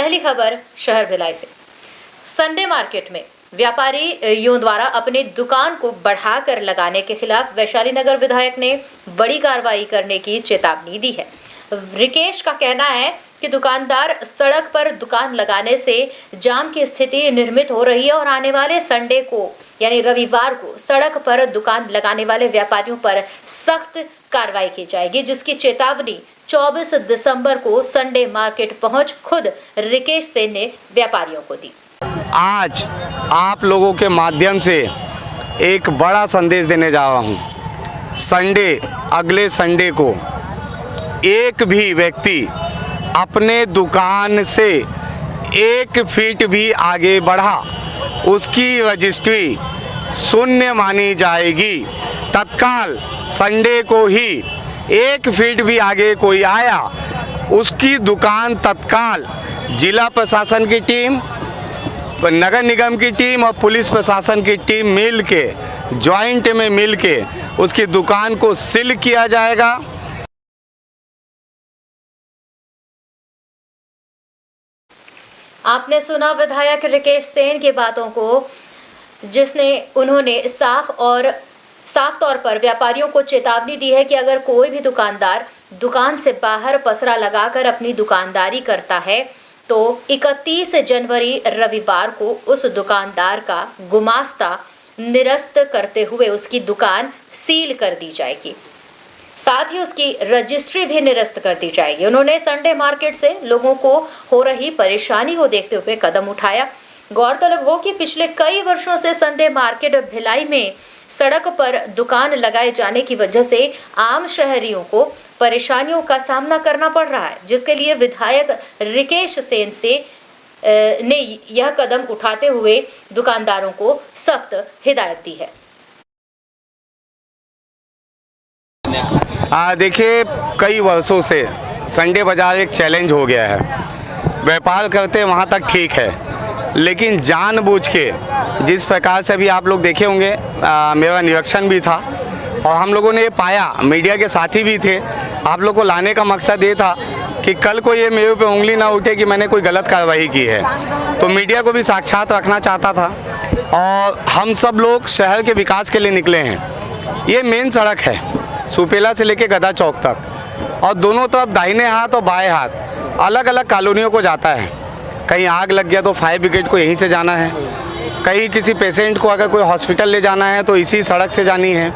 पहली खबर शहर भिलाई से। संडे मार्केट में व्यापारियों द्वारा अपनी दुकान को बढ़ाकर लगाने के खिलाफ वैशाली नगर विधायक ने बड़ी कार्रवाई करने की चेतावनी दी है। रिकेश का कहना है कि दुकानदार सड़क पर दुकान लगाने से जाम की स्थिति निर्मित हो रही है और आने वाले संडे को यानी रविवार को सड़क पर दुकान लगाने वाले व्यापारियों पर सख्त कार्रवाई की जाएगी, जिसकी चेतावनी 24 दिसंबर को संडे मार्केट पहुंच खुद रिकेश सेन ने व्यापारियों को दी। आज आप लोगों के माध्यम से एक बड़ा संदेश देने जा रहा हूं। संडे, अगले संडे को एक भी व्यक्ति अपने दुकान से 1 फीट भी आगे बढ़ा, उसकी रजिस्ट्री शून्य मानी जाएगी। तत्काल संडे को ही 1 फीट भी आगे कोई आया, उसकी दुकान तत्काल जिला प्रशासन की टीम, नगर निगम की टीम और पुलिस प्रशासन की टीम मिल के ज्वाइंट में मिल के उसकी दुकान को सील किया जाएगा। आपने सुना विधायक रिकेश सेन की बातों को, उन्होंने साफ तौर पर व्यापारियों को चेतावनी दी है कि अगर कोई भी दुकानदार दुकान से बाहर पसरा लगाकर अपनी दुकानदारी करता है तो 31 जनवरी रविवार को उस दुकानदार का गुमास्ता निरस्त करते हुए उसकी दुकान सील कर दी जाएगी, साथ ही उसकी रजिस्ट्री भी निरस्त कर दी जाएगी। उन्होंने संडे मार्केट से लोगों को हो रही परेशानी को देखते हुए कदम उठाया। गौरतलब हो कि पिछले कई वर्षों से संडे मार्केट भिलाई में सड़क पर दुकान लगाए जाने की वजह से आम शहरियों को परेशानियों का सामना करना पड़ रहा है, जिसके लिए विधायक रिकेश सेन ने यह कदम उठाते हुए दुकानदारों को सख्त हिदायत दी है। देखिए, कई वर्षों से संडे बाजार एक चैलेंज हो गया है। व्यापार करते वहाँ तक ठीक है, लेकिन जानबूझ के जिस प्रकार से अभी आप लोग देखे होंगे, मेरा निरीक्षण भी था और हम लोगों ने ये पाया, मीडिया के साथी भी थे। आप लोग को लाने का मकसद ये था कि कल को ये मेरे पे उंगली ना उठे कि मैंने कोई गलत कार्रवाई की है, तो मीडिया को भी साक्षात रखना चाहता था। और हम सब लोग शहर के विकास के लिए निकले हैं। ये मेन सड़क है सुपेला से लेके गदा चौक तक, और दोनों तरफ दाहिने हाथ और बाएं हाथ अलग अलग कॉलोनियों को जाता है। कहीं आग लग गया तो फायर ब्रिगेड को यहीं से जाना है, कहीं किसी पेशेंट को अगर कोई हॉस्पिटल ले जाना है तो इसी सड़क से जानी है।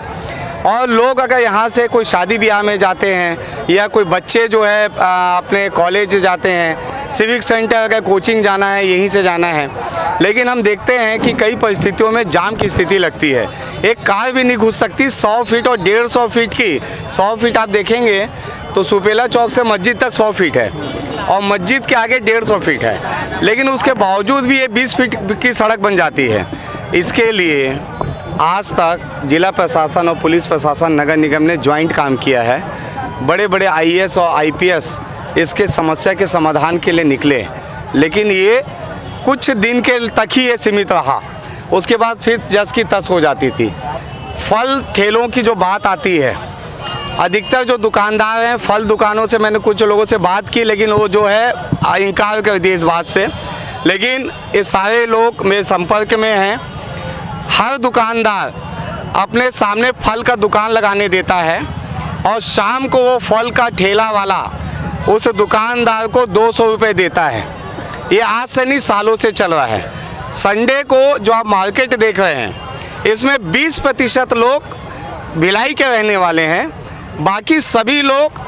और लोग अगर यहाँ से कोई शादी ब्याह में जाते हैं या कोई बच्चे जो है अपने कॉलेज जाते हैं, सिविक सेंटर अगर कोचिंग जाना है यहीं से जाना है। लेकिन हम देखते हैं कि कई परिस्थितियों में जाम की स्थिति लगती है, एक कार भी नहीं घुस सकती। 100 फीट और 150 फीट की 100 फीट आप देखेंगे तो सुपेला चौक से मस्जिद तक 100 फीट है और मस्जिद के आगे 150 फीट है, लेकिन उसके बावजूद भी ये 20 फीट की सड़क बन जाती है। इसके लिए आज तक जिला प्रशासन और पुलिस प्रशासन, नगर निगम ने ज्वाइंट काम किया है। बड़े बड़े IAS और IPS इसके समस्या के समाधान के लिए निकले, लेकिन ये कुछ दिन के तक ही ये सीमित रहा, उसके बाद फिर जस की तस हो जाती थी। फल ठेलों की जो बात आती है, अधिकतर जो दुकानदार हैं फल दुकानों से, मैंने कुछ लोगों से बात की लेकिन वो जो है इनकार कर दिए इस बात से, लेकिन ये सारे लोग मेरे संपर्क में हैं। हर दुकानदार अपने सामने फल का दुकान लगाने देता है और शाम को वो फल का ठेला वाला उस दुकानदार को 200 रुपये देता है। ये आज से नहीं, सालों से चल रहा है। संडे को जो आप मार्केट देख रहे हैं, इसमें 20% लोग भिलाई के रहने वाले हैं, बाकी सभी लोग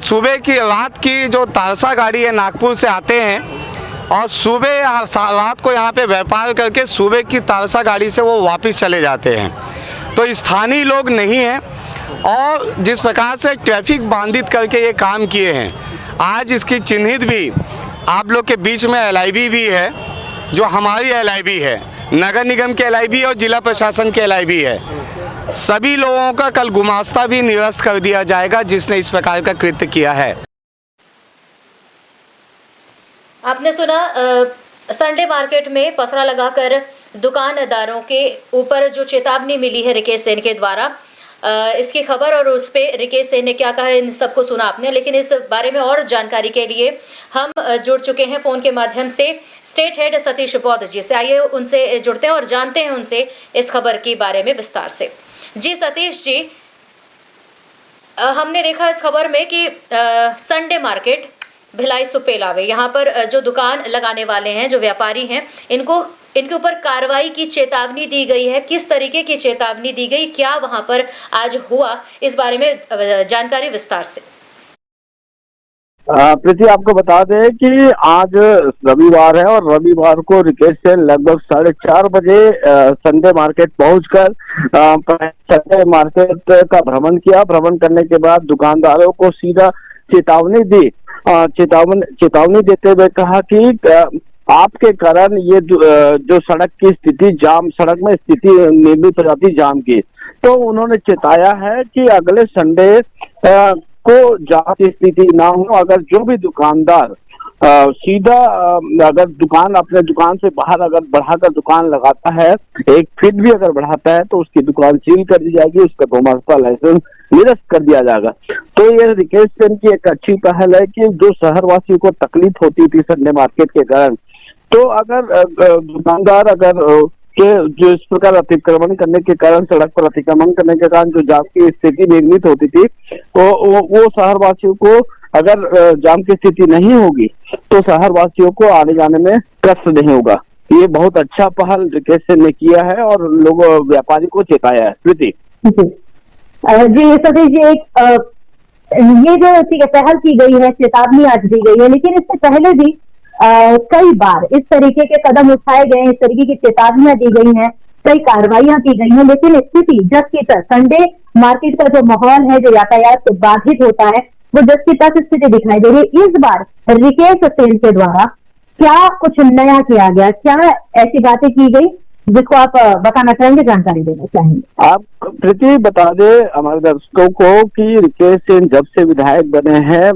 सुबह की रात की जो तारसा गाड़ी है नागपुर से आते हैं और सुबह रात को यहाँ पे व्यापार करके सुबह की तारसा गाड़ी से वो वापस चले जाते हैं। तो स्थानीय लोग नहीं हैं और जिस प्रकार से ट्रैफिक बाधित करके ये काम किए हैं, आज इसकी चिन्हित भी आप लोग के बीच में LIB भी है, जो हमारी LIB है, नगर निगम की LIB और जिला प्रशासन की LIB है। सभी लोगों का कल गुमास्ता भी निरस्त कर दिया जाएगा जिसने इस प्रकार का कृत्य किया है। आपने सुना संडे मार्केट में पसरा लगाकर दुकानदारों के ऊपर जो चेतावनी मिली है रिकेश सेन के द्वारा, इसकी खबर और उस पे रिकेश सेन ने क्या कहा इन सबको सुना आपने, लेकिन इस बारे में और जानकारी के लिए हम जुड़ चुके हैं फोन के माध्यम से स्टेट हेड सतीश बौद्ध जी से। आइए उनसे जुड़ते हैं और जानते हैं उनसे इस खबर के बारे में विस्तार से। जी सतीश जी, हमने देखा इस खबर में कि संडे मार्केट भिलाई सुपेलावे यहाँ पर जो दुकान लगाने वाले हैं, जो व्यापारी हैं, इनके ऊपर कार्रवाई की चेतावनी दी गई है। किस तरीके की चेतावनी दी गई, क्या वहां पर आज हुआ, इस बारे में जानकारी विस्तार से। प्रीति, आपको बता दें कि आज रविवार है और रविवार को रिकेश सेन लगभग 4:30 बजे संडे मार्केट पहुंचकर संडे मार्केट का भ्रमण किया। भ्रमण करने के बाद दुकानदारों को सीधा चेतावनी दी। चेतावनी देते हुए कहा कि आपके कारण ये जो सड़क की स्थिति सड़क में स्थिति निर्मित हो जाती जाम की। तो उन्होंने चेताया है कि अगले संडे को जाम की स्थिति ना हो। अगर जो भी दुकानदार सीधा अगर अपने दुकान से बाहर अगर बढ़ाकर दुकान लगाता है, 1 फीट भी अगर बढ़ाता है, तो उसकी दुकान सील कर दी जाएगी, उसका 2 माह का लाइसेंस निरस्त कर दिया जाएगा। तो ये रिकेश सेन की एक अच्छी पहल है कि जो शहरवासियों को तकलीफ होती थी संडे मार्केट के कारण, तो अगर दुकानदार जो इस प्रकार अतिक्रमण करने के कारण, सड़क पर अतिक्रमण करने के कारण जो जाम की स्थिति निर्मित होती थी, तो वो शहरवासियों को अगर जाम की स्थिति नहीं होगी तो शहरवासियों को आने जाने में कष्ट नहीं होगा। ये बहुत अच्छा पहल रिकेश सेन ने किया है और लोग व्यापारी को चेताया है। प्रीति जी सतीश जी, ये जो पहल की गई है, चेतावनी आज दी गई है, लेकिन इससे पहले भी कई बार इस तरीके के कदम उठाए गए, इस तरीके की चेतावनियां दी गई हैं, कई कार्रवाइयां की गई हैं, लेकिन स्थिति जस की तस, संडे मार्केट का जो माहौल है, जो यातायात बाधित होता है, वो जस की तस स्थिति दिखाई दे रही है। इस बार रिकेश सेन के द्वारा क्या कुछ नया किया गया, क्या ऐसी बातें की गई जिसको आप बताना चाहेंगे, जानकारी देना चाहेंगे? आप प्रीति बता दे हमारे दर्शकों को कि रिकेश सेन जब से विधायक बने हैं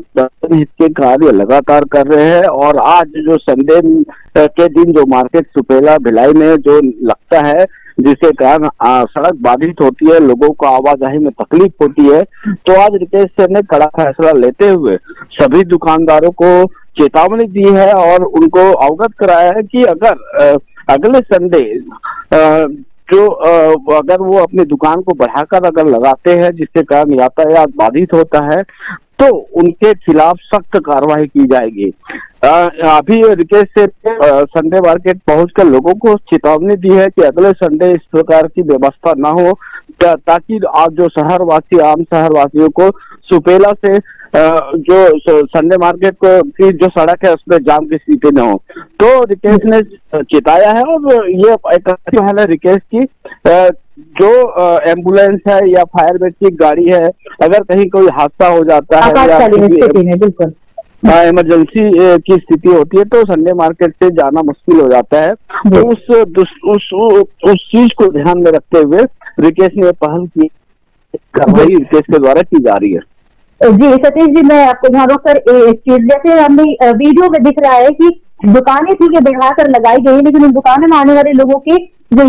हित के कार्य लगातार कर रहे हैं और आज जो संडे के दिन जो मार्केट सुपेला भिलाई में जो लगता है, जिसके कारण सड़क बाधित होती है, लोगों को आवाजाही में तकलीफ होती है, तो आज रिकेश सेन ने कड़ा फैसला लेते हुए सभी दुकानदारों को चेतावनी दी है और उनको अवगत कराया है कि अगर अगले संडे अगर वो अपनी दुकान को बढ़ाकर अगर लगाते हैं, जिसके कारण यातायात बाधित होता है, तो उनके खिलाफ सख्त कार्रवाई की जाएगी। अभी रिकेश सेन संडे मार्केट पहुंचकर लोगों को चेतावनी दी है कि अगले संडे इस प्रकार की व्यवस्था ना हो, ताकि आज जो आम शहरवासियों को सुपेला से जो संडे मार्केट की जो सड़क है उसमें जाम की स्थिति न हो। तो रिकेश ने चेताया है और ये एक अच्छी पहल है रिकेश की। जो एम्बुलेंस है या फायर ब्रिगेड की गाड़ी है, अगर कहीं कोई हादसा हो जाता है या इमरजेंसी की स्थिति होती है, तो संडे मार्केट से जाना मुश्किल हो जाता है। तो उस चीज को ध्यान में रखते हुए रिकेश ने पहल की, कार्रवाई रिकेश के द्वारा की जा रही है। जी सतीश जी, मैं आपको यहाँ रोककर एक चीज, जैसे हमने वीडियो में दिख रहा है कि दुकानें ठीक है बढ़ाकर लगाई गई है, लेकिन उन दुकानों में आने वाले लोगों की जो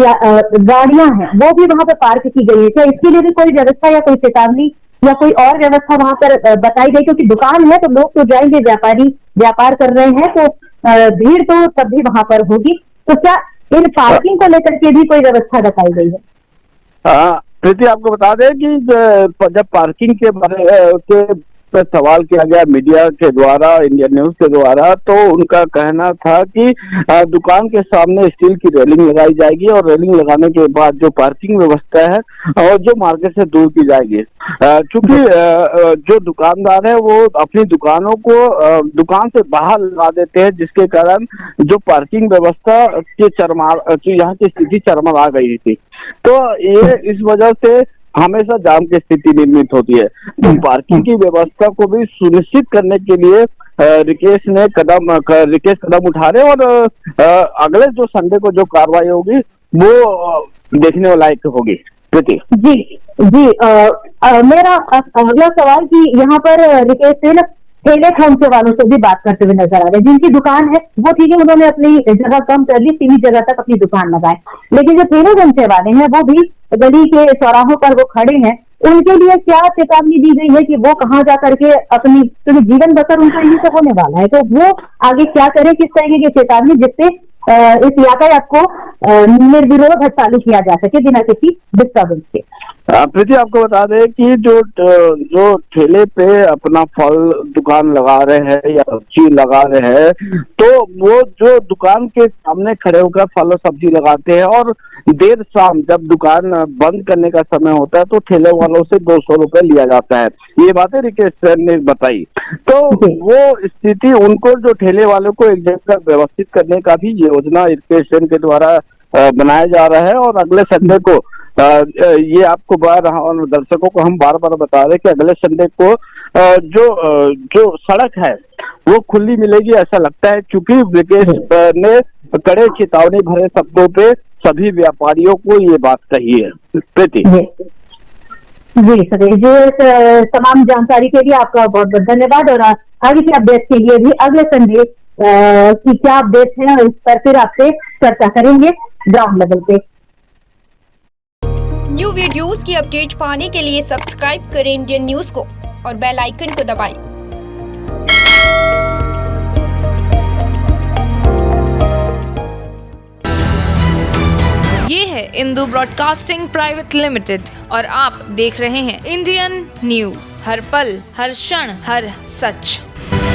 गाड़ियां हैं वो भी वहां पर पार्क की गई है। क्या इसके लिए भी कोई व्यवस्था या कोई चेतावनी या कोई और व्यवस्था वहां पर बताई गई? क्योंकि दुकान है तो लोग तो जाएंगे, व्यापारी व्यापार कर रहे हैं, तो भीड़ तो तब भी वहां पर होगी। तो क्या इन पार्किंग को लेकर के भी कोई व्यवस्था बताई गई है? प्रीति, आपको बता दें कि जब पार्किंग के बारे के पर सवाल किया गया मीडिया के द्वारा, इंडियन न्यूज के द्वारा, तो उनका कहना था कि दुकान के सामने स्टील की रेलिंग लगाई जाएगी और रेलिंग लगाने के बाद जो पार्किंग व्यवस्था है और जो मार्केट से दूर की जाएगी। क्योंकि जो दुकानदार है वो अपनी दुकानों को दुकान से बाहर लगा देते हैं, जिसके कारण जो पार्किंग व्यवस्था की यहाँ की स्थिति चरमरा गई थी। तो ये इस वजह से हमेशा जाम की स्थिति निर्मित होती है। तो पार्किंग की व्यवस्था को भी सुनिश्चित करने के लिए रिकेश कदम उठा रहे और अगले जो संडे को जो कार्रवाई होगी वो देखने लायक होगी। प्रीति जी जी, मेरा अगला सवाल कि यहाँ पर रिकेश सेन ठेले ठमसे वालों से भी बात करते हुए नजर आ रहे हैं, जिनकी दुकान है वो ठीक है, उन्होंने अपनी जगह कम कर ली, सीमित जगह तक अपनी दुकान लगाए, लेकिन जो ठेले ठमसे वाले हैं वो भी गली के चौराहों पर वो खड़े हैं उनके लिए क्या चेतावनी दी गई है कि वो कहाँ जा करके अपनी, क्योंकि जीवन बसर उनका यही तो होने वाला है, तो वो आगे क्या करे, किस तरीके की चेतावनी जिससे इस यातायात को निर्विरोध चालू किया जा सके बिना किसी डिस्टर्बेंस के। प्रीति, आपको बता दें कि जो ठेले पे अपना फल दुकान लगा रहे हैं या सब्जी लगा रहे हैं, तो वो जो दुकान के सामने खड़े होकर फल और सब्जी लगाते हैं और देर शाम जब दुकान बंद करने का समय होता है तो ठेले वालों से 200 रुपए लिया जाता है। ये बातें रिकेश सर ने बताई। तो वो स्थिति, उनको जो ठेले वालों को एक जगह व्यवस्थित करने का भी योजना रिकेश सर के द्वारा बनाया जा रहा है। और अगले संडे को ये आपको और दर्शकों को हम बार बार बता रहे कि अगले संडे को जो सड़क है वो खुली मिलेगी, ऐसा लगता है, क्योंकि विकेश ने कड़े चेतावनी भरे शब्दों पे सभी व्यापारियों को ये बात कही है। प्रीति जी सर, जो तमाम जानकारी के लिए आपका बहुत बहुत धन्यवाद, और आगे के अपडेट के लिए भी अगले संडे की क्या अपडेट है उस पर फिर आपसे चर्चा करेंगे ग्राउंड लेवल पे। न्यू वीडियोस की अपडेट पाने के लिए सब्सक्राइब करें इंडियन न्यूज को और बेल आइकन को दबाएं। ये है इंदू ब्रॉडकास्टिंग प्राइवेट लिमिटेड और आप देख रहे हैं इंडियन न्यूज, हर पल हर क्षण हर सच।